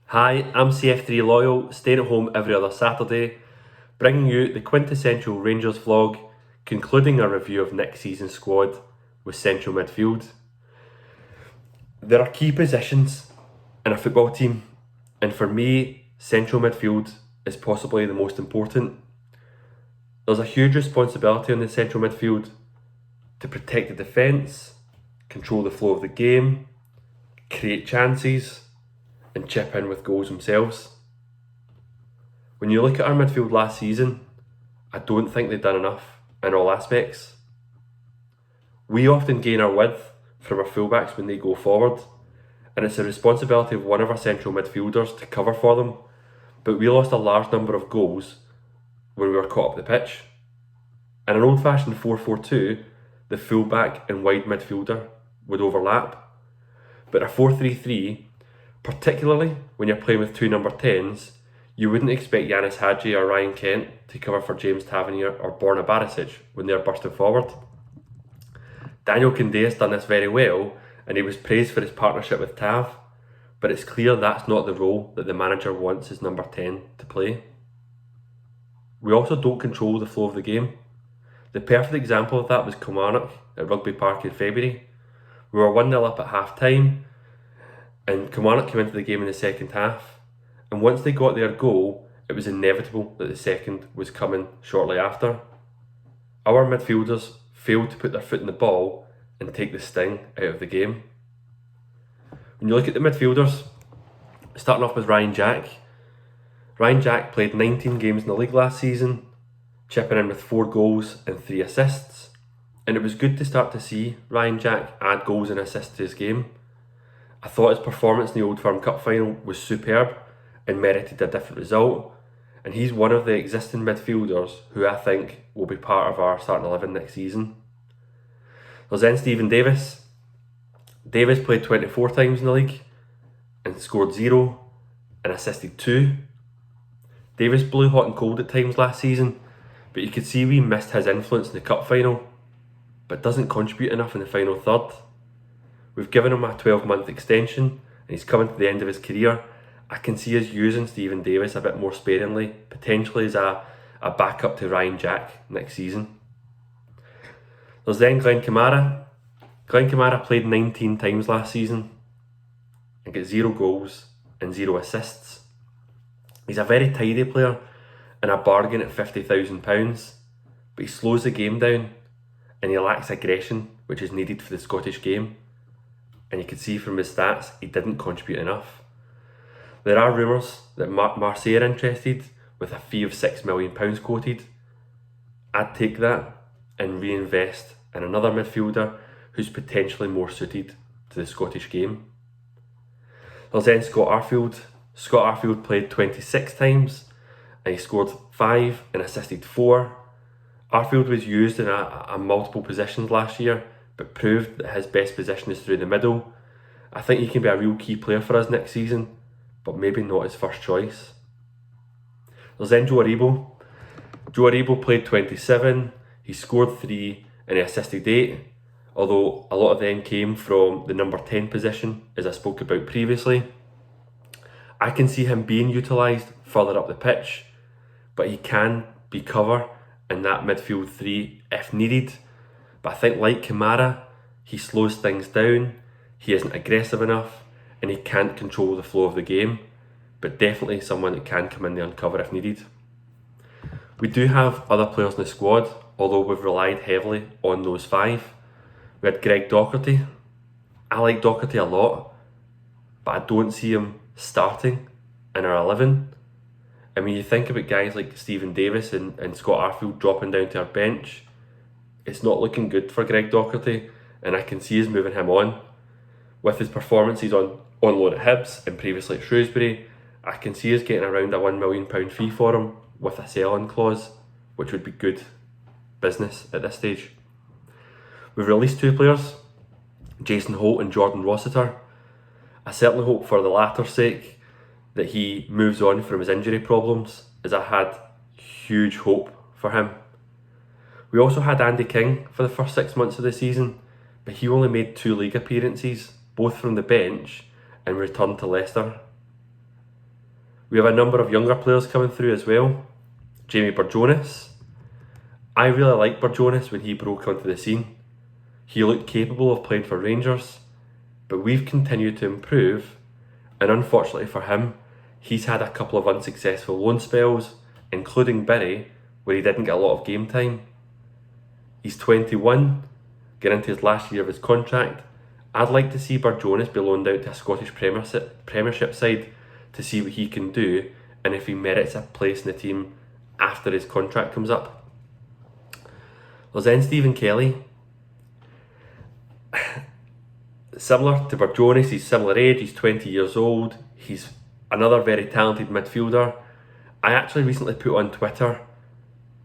Hi, I'm CF3 Loyal, staying at home every other Saturday, bringing you the quintessential Rangers vlog, concluding a review of next season's squad with central midfield. There are key positions in a football team, and for me, central midfield is possibly the most important. There's a huge responsibility on the central midfield to protect the defence, control the flow of the game, create chances, and chip in with goals themselves. When you look at our midfield last season, I don't think they've done enough in all aspects. We often gain our width from our fullbacks when they go forward, and it's the responsibility of one of our central midfielders to cover for them, but we lost a large number of goals when we were caught up the pitch. In an old-fashioned 4-4-2, the fullback and wide midfielder would overlap, but a 4-3-3, particularly when you're playing with two number 10s, you wouldn't expect Yanis Hadji or Ryan Kent to cover for James Tavernier or Borna Barisic when they're bursting forward. Daniel Koundé has done this very well, and he was praised for his partnership with Tav, but it's clear that's not the role that the manager wants his number 10 to play. We also don't control the flow of the game. The perfect example of that was Kilmarnock at Rugby Park in February. We were 1-0 up at half time, and Kilmarnock came into the game in the second half, and once they got their goal, it was inevitable that the second was coming shortly after. Our midfielders failed to put their foot in the ball and take the sting out of the game. When you look at the midfielders, starting off with Ryan Jack. Ryan Jack played 19 games in the league last season, chipping in with 4 goals and 3 assists, and it was good to start to see Ryan Jack add goals and assists to his game. I thought his performance in the Old Firm Cup final was superb and merited a different result, and he's one of the existing midfielders who I think will be part of our starting 11 next season. There's then Stephen Davis. Davis played 24 times in the league and scored 0 and assisted 2. Davis blew hot and cold at times last season, but you could see we missed his influence in the cup final, but doesn't contribute enough in the final third. We've given him a 12-month extension and he's coming to the end of his career. I can see us using Stephen Davis a bit more sparingly, potentially as a backup to Ryan Jack next season. There's then Glenn Kamara. Glenn Kamara played 19 times last season and got 0 goals and 0 assists. He's a very tidy player and a bargain at £50,000, but he slows the game down and he lacks aggression, which is needed for the Scottish game. And you can see from his stats, he didn't contribute enough. There are rumours that Marseille are interested, with a fee of £6 million quoted. I'd take that and reinvest in another midfielder who's potentially more suited to the Scottish game. There's then Scott Arfield. Scott Arfield played 26 times and he scored 5 and assisted 4. Arfield was used in a multiple positions last year, but proved that his best position is through the middle. I think he can be a real key player for us next season, but maybe not his first choice. There's then Joe Aribo. Joe Aribo played 27, he scored 3 and he assisted 8, although a lot of them came from the number 10 position, as I spoke about previously. I can see him being utilised further up the pitch, but he can be cover in that midfield 3 if needed. But I think, like Kamara, he slows things down, he isn't aggressive enough, and he can't control the flow of the game, but definitely someone that can come in there and cover if needed. We do have other players in the squad, although we've relied heavily on those 5. We had Greg Docherty. I like Docherty a lot, but I don't see him starting in our 11. And when you think about guys like Stephen Davis and Scott Arfield dropping down to our bench, it's not looking good for Greg Docherty, and I can see us moving him on. With his performances on loan at Hibs and previously at Shrewsbury, I can see us getting around a £1 million fee for him with a sell-on clause, which would be good business at this stage. We've released 2 players, Jason Holt and Jordan Rossiter. I certainly hope for the latter's sake that he moves on from his injury problems, as I had huge hope for him. We also had Andy King for the first 6 months of the season, but he only made 2 league appearances, both from the bench, and returned to Leicester. We have a number of younger players coming through as well. Jamie Burjonis. I really liked Burjonis when he broke onto the scene. He looked capable of playing for Rangers, but we've continued to improve, and unfortunately for him, he's had a couple of unsuccessful loan spells, including Bury, where he didn't get a lot of game time. He's 21, getting into his last year of his contract. I'd like to see Burjonis be loaned out to a Scottish Premiership side to see what he can do and if he merits a place in the team after his contract comes up. There's then Stephen Kelly. Similar to Burjonis, he's similar age, he's 20 years old, he's another very talented midfielder. I actually recently put on Twitter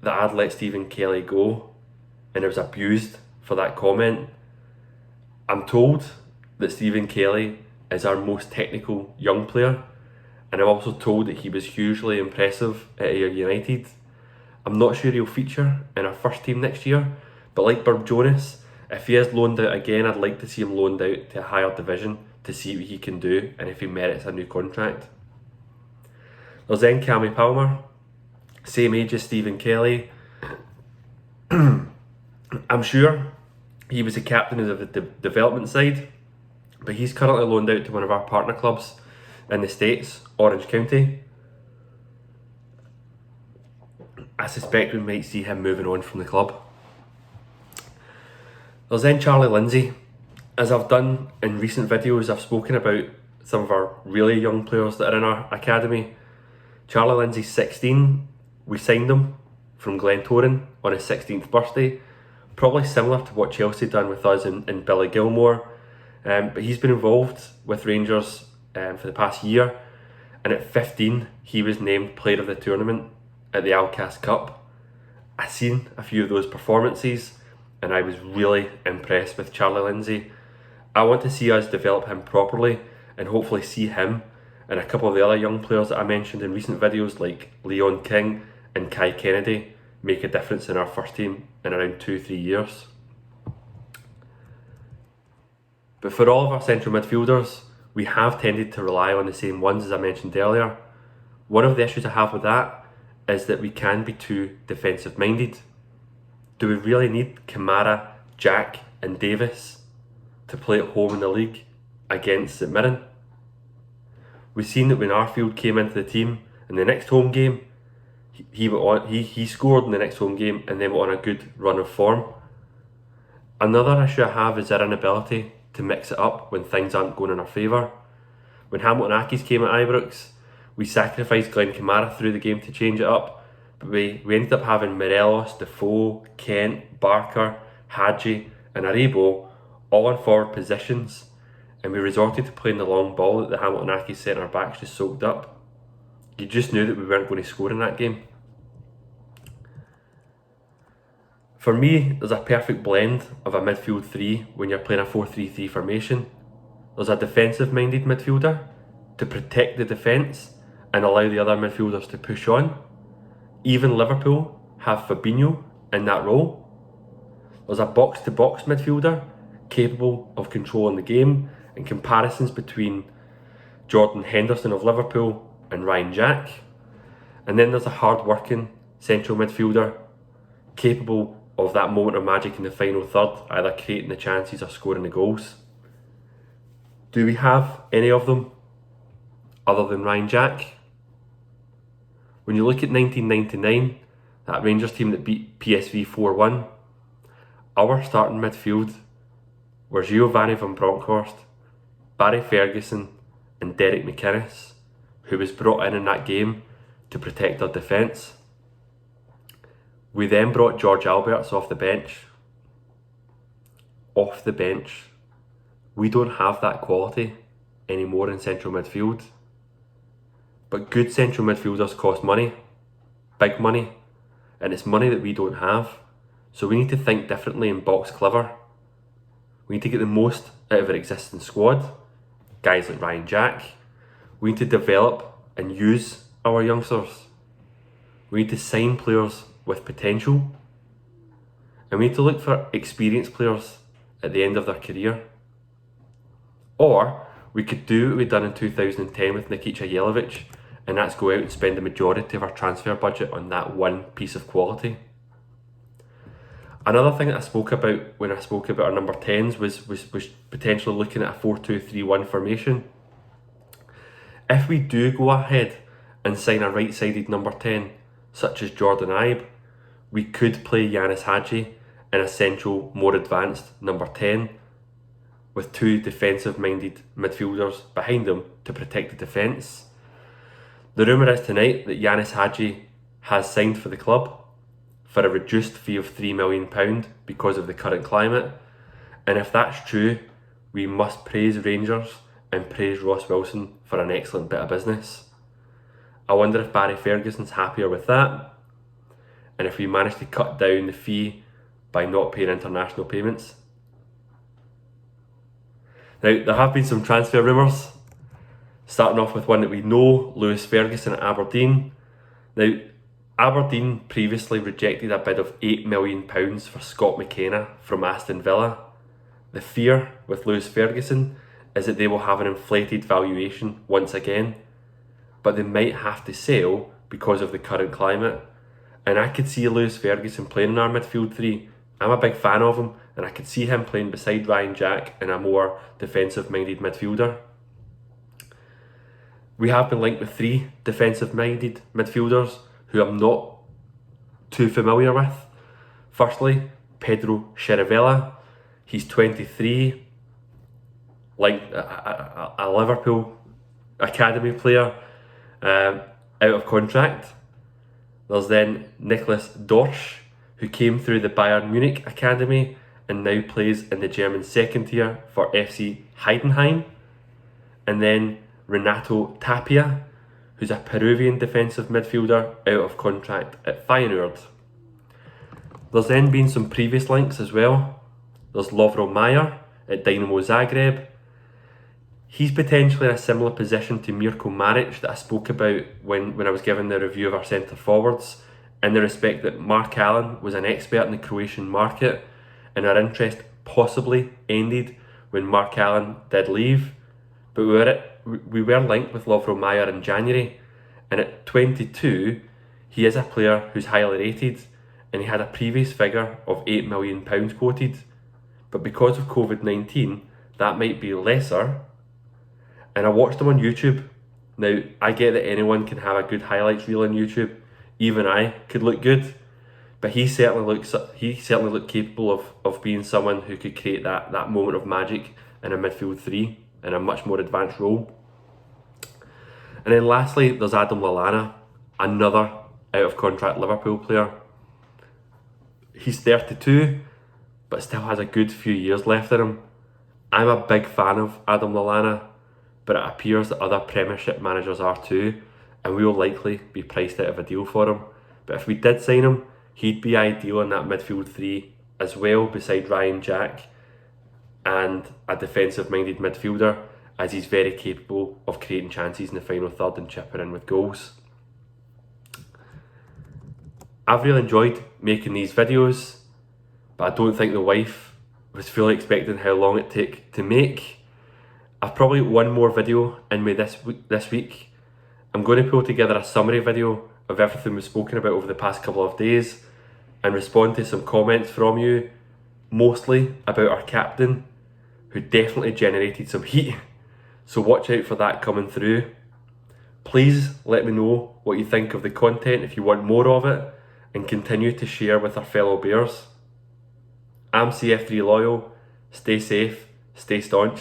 that I'd let Stephen Kelly go, and I was abused for that comment. I'm told that Stephen Kelly is our most technical young player, and I'm also told that he was hugely impressive at Ayr United. I'm not sure he'll feature in our first team next year, but like Burjonis, if he is loaned out again, I'd like to see him loaned out to a higher division to see what he can do and if he merits a new contract. There's then Cammy Palmer, same age as Stephen Kelly. I'm sure he was the captain of the development side, but he's currently loaned out to one of our partner clubs in the States, Orange County. I suspect we might see him moving on from the club. There's then Charlie Lindsay. As I've done in recent videos, I've spoken about some of our really young players that are in our academy. Charlie Lindsay's 16. We signed him from Glentoran on his 16th birthday. Probably similar to what Chelsea done with us in Billy Gilmore. But he's been involved with Rangers for the past year. And at 15, he was named player of the tournament at the Alcast Cup. I've seen a few of those performances and I was really impressed with Charlie Lindsay. I want to see us develop him properly and hopefully see him and a couple of the other young players that I mentioned in recent videos like Leon King and Kai Kennedy make a difference in our first team in around 2-3 years. But for all of our central midfielders, we have tended to rely on the same ones as I mentioned earlier. One of the issues I have with that is that we can be too defensive minded. Do we really need Kamara, Jack and Davis to play at home in the league against St Mirren? We've seen that when Arfield came into the team in the next home game, he scored in the next home game and then went on a good run of form. Another issue I have is our inability to mix it up when things aren't going in our favour. When Hamilton Accies came at Ibrox, we sacrificed Glenn Kamara through the game to change it up, but we ended up having Morelos, Defoe, Kent, Barker, Hadji and Aribo all in forward positions, and we resorted to playing the long ball that the Hamilton Accies centre backs just soaked up. You just knew that we weren't going to score in that game. For me, there's a perfect blend of a midfield three when you're playing a 4-3-3 formation. There's a defensive minded midfielder to protect the defence and allow the other midfielders to push on. Even Liverpool have Fabinho in that role. There's a box-to-box midfielder capable of controlling the game, and comparisons between Jordan Henderson of Liverpool and Ryan Jack. And then there's a hard-working central midfielder capable of that moment of magic in the final third, either creating the chances or scoring the goals. Do we have any of them other than Ryan Jack? When you look at 1999, that Rangers team that beat PSV 4-1, our starting midfield were Giovanni van Bronckhorst, Barry Ferguson and Derek McInnes, who was brought in that game to protect our defence. We then brought George Alberts off the bench. Off the bench. We don't have that quality anymore in central midfield. But good central midfielders cost money, big money, and it's money that we don't have. So we need to think differently and box clever. We need to get the most out of our existing squad, guys like Ryan Jack. We need to develop and use our youngsters. We need to sign players with potential. And we need to look for experienced players at the end of their career. Or we could do what we done in 2010 with Nikica Jelavic and that's go out and spend the majority of our transfer budget on that one piece of quality. Another thing that I spoke about when I spoke about our number 10s was potentially looking at a 4-2-3-1 formation. If we do go ahead and sign a right-sided number 10, such as Jordan Ibe, we could play Ianis Hagi in a central, more advanced number 10 with two defensive-minded midfielders behind him to protect the defence. The rumour is tonight that Ianis Hagi has signed for the club for a reduced fee of £3 million because of the current climate, and if that's true, we must praise Rangers and praise Ross Wilson for an excellent bit of business. I wonder if Barry Ferguson's happier with that, and if we manage to cut down the fee by not paying international payments. Now, there have been some transfer rumours, starting off with one that we know, Lewis Ferguson at Aberdeen. Now, Aberdeen previously rejected a bid of £8 million for Scott McKenna from Aston Villa. The fear with Lewis Ferguson is that they will have an inflated valuation once again, but they might have to sell because of the current climate. And I could see Lewis Ferguson playing in our midfield three. I'm a big fan of him, and I could see him playing beside Ryan Jack in a more defensive-minded midfielder. We have been linked with three defensive-minded midfielders who I'm not too familiar with. Firstly, Pedro Chirivella. He's 23, like a Liverpool academy player, out of contract. There's then Nicholas Dorsch, who came through the Bayern Munich academy and now plays in the German second tier for FC Heidenheim. And then Renato Tapia, who's a Peruvian defensive midfielder out of contract at Feyenoord. There's then been some previous links as well. There's Lovro Majer at Dinamo Zagreb. He's potentially in a similar position to Mirko Maric that I spoke about when I was giving the review of our centre forwards, in the respect that Mark Allen was an expert in the Croatian market and our interest possibly ended when Mark Allen did leave. But we were linked with Lovro Majer in January, and at 22 he is a player who's highly rated, and he had a previous figure of £8 million quoted, but because of COVID-19 that might be lesser. And I watched him on YouTube. Now, I get that anyone can have a good highlights reel on YouTube, even I could look good, but he certainly looked capable of being someone who could create that moment of magic in a midfield three in a much more advanced role. And then lastly, there's Adam Lallana, another out of contract Liverpool player. He's 32, but still has a good few years left in him. I'm a big fan of Adam Lallana, but it appears that other Premiership managers are too, and we will likely be priced out of a deal for him. But if we did sign him, he'd be ideal in that midfield three as well, beside Ryan Jack and a defensive-minded midfielder, as he's very capable of creating chances in the final third and chipping in with goals. I've really enjoyed making these videos, but I don't think the wife was fully expecting how long it took to make. I've probably one more video in me this week. I'm going to pull together a summary video of everything we've spoken about over the past couple of days and respond to some comments from you, mostly about our captain, who definitely generated some heat. So watch out for that coming through. Please let me know what you think of the content if you want more of it, and continue to share with our fellow Bears. I'm CF3 Loyal. Stay safe, stay staunch.